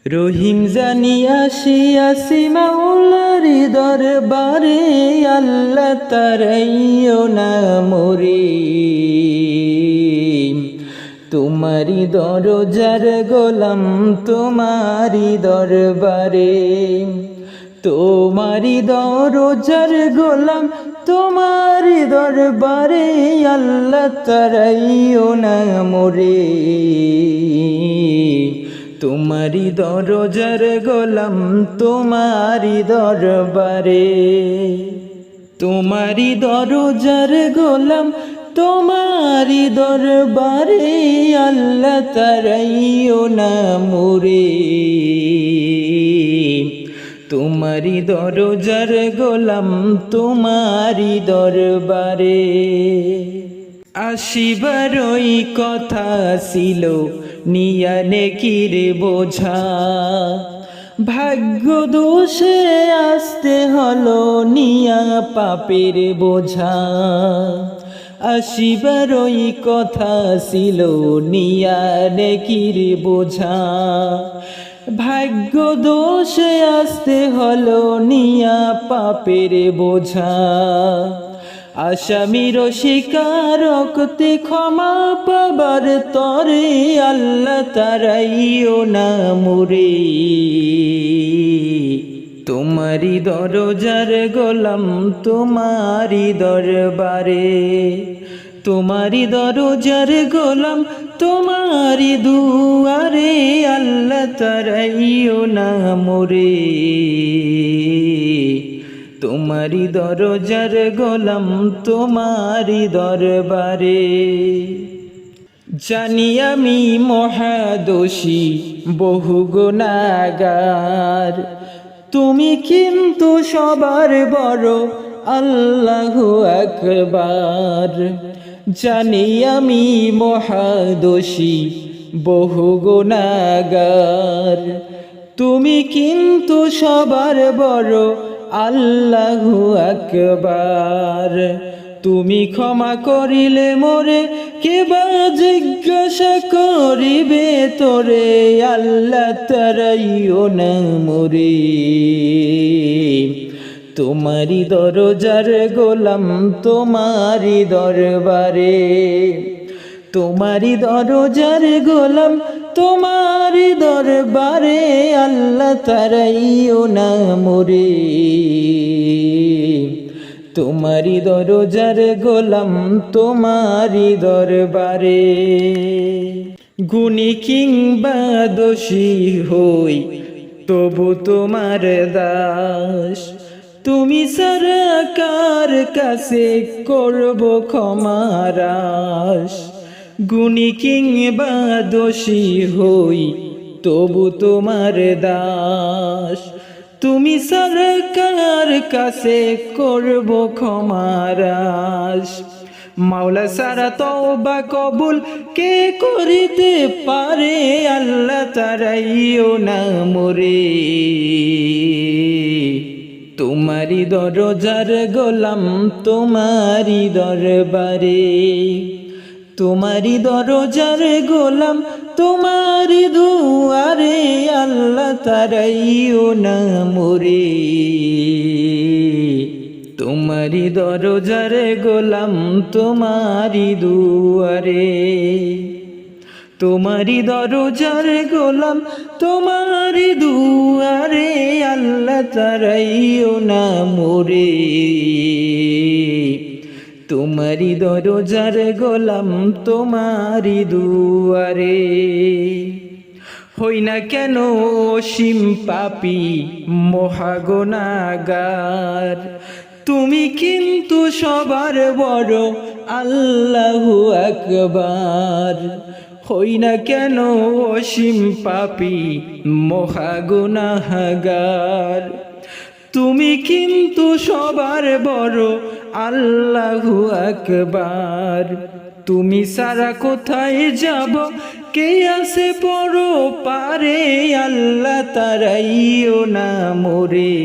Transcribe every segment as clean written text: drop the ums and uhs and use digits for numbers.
রহিম জানি আসি মাওলারি দরবারে, আল্লাহ তারাইও না মোরে। তোমারি দরজার গোলাম তোমারি দরবারে, তোমারি দরজার গোলাম তোমারি দরবারে, আল্লাহ তারাইও না মোরে। তোমারি দরজার গোলাম তোমারি দরবারে, তোমারি দরজার গোলাম তোমারি দরবারে, আল্লাহ তারাইও না মোরে। তোমারি দরজার গোলাম তোমারি দরবারে। আসিবারই কথা ছিল নিয়া নেকির বোঝা, ভাগ্য দোষে আসতে হলো নিয়া পাপের বোঝা। আসিবারই কথা ছিল নিয়া নেকির বোঝা, ভাগ্য দোষে আসতে হলো নিয়া পাপের বোঝা। আসামির স্বীকারোক্তি ক্ষমা পাবার তরে, আল্লাহ তারাইও না মোরে। তোমারি দরজার গোলাম তোমারি দরবারে, তোমারি দরজার গোলাম তোমারি দুয়ারে, আল্লাহ তারাইও না মোরে। তোমারি দরজার গোলাম তোমারি দরবারে। জানি আমি মহাদোষী বহু গুনাহগার, তুমি কিন্তু সবার বড় আল্লাহু আকবার। জানি আমি মহাদোষী বহু গুনাহগার, তুমি কিন্তু সবার বড় আল্লাহু আকবার। তুমি ক্ষমা করিলে মোরে কে বা জিজ্ঞাসা করিবে তোরে, আল্লাহ তারাইও না মোরে। তোমারি দরজার গোলাম তোমারি দরবারে, তোমারি দরজার গোলাম তোমারি দরবারে, আল্লাহ তারাইও না মোরে। তোমারি দরজার গোলাম তোমারি দরবারে। গুণী কিংবা দোষী হই তবু তোমার দাস, তুমি সারা কার কাছে করব ক্ষমার আশ। গুণী কিংবা দোষী হই তবু তোমার দাস, তুমি সারা কার কাছে করব ক্ষমার আশ। মাওলা সারা তওবা কবুল কে করিতে পারে, আল্লাহ তারাইও না মোরে। তোমারি দরজার গোলাম তোমারি দরবারে, তোমারি দরজার গোলাম তোমারি দুয়ারে, আল্লাহ তারাইও না মোরে। তোমারি দরজার গোলাম তোমারি দুয়ারে, তোমারি দরজার গোলাম তোমারি দুয়ারে, আল্লাহ তারাইও না মোরে। তোমারি দরজার গোলাম তোমারি দুয়ারে। হই না কেন অসীম পাপী মহাগুনাহগার, তুমি কিন্তু সবার বড় আল্লাহু আকবার। হই না কেন অসীম পাপী মহাগুনাহগার, তুমি কিন্তু সবার বড় আল্লাহু আকবার। তুমি সারা কোথায় যাব কে আছে পর পারে, আল্লাহ তারাইও না মোরে।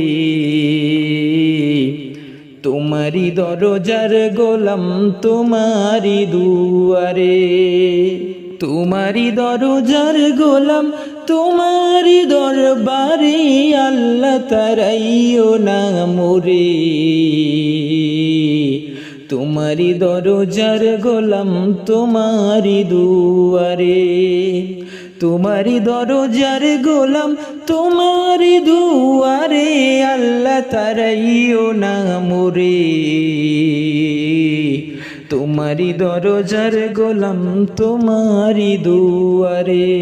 তোমারি দরজার গোলাম তোমারি দুয়ারে, তোমারি দরজার গোলাম তোমারি দর দরবারে আল্লাহ তারাইও না মোরে তোমারি দরজার গোলাম তোমারি দুয়ারে তোমারি দরজার গোলাম তোমারি দুয়ারে আল্লাহ তারাইও না মোরে তোমারি দরজার গোলাম তোমারি দুয়ারে।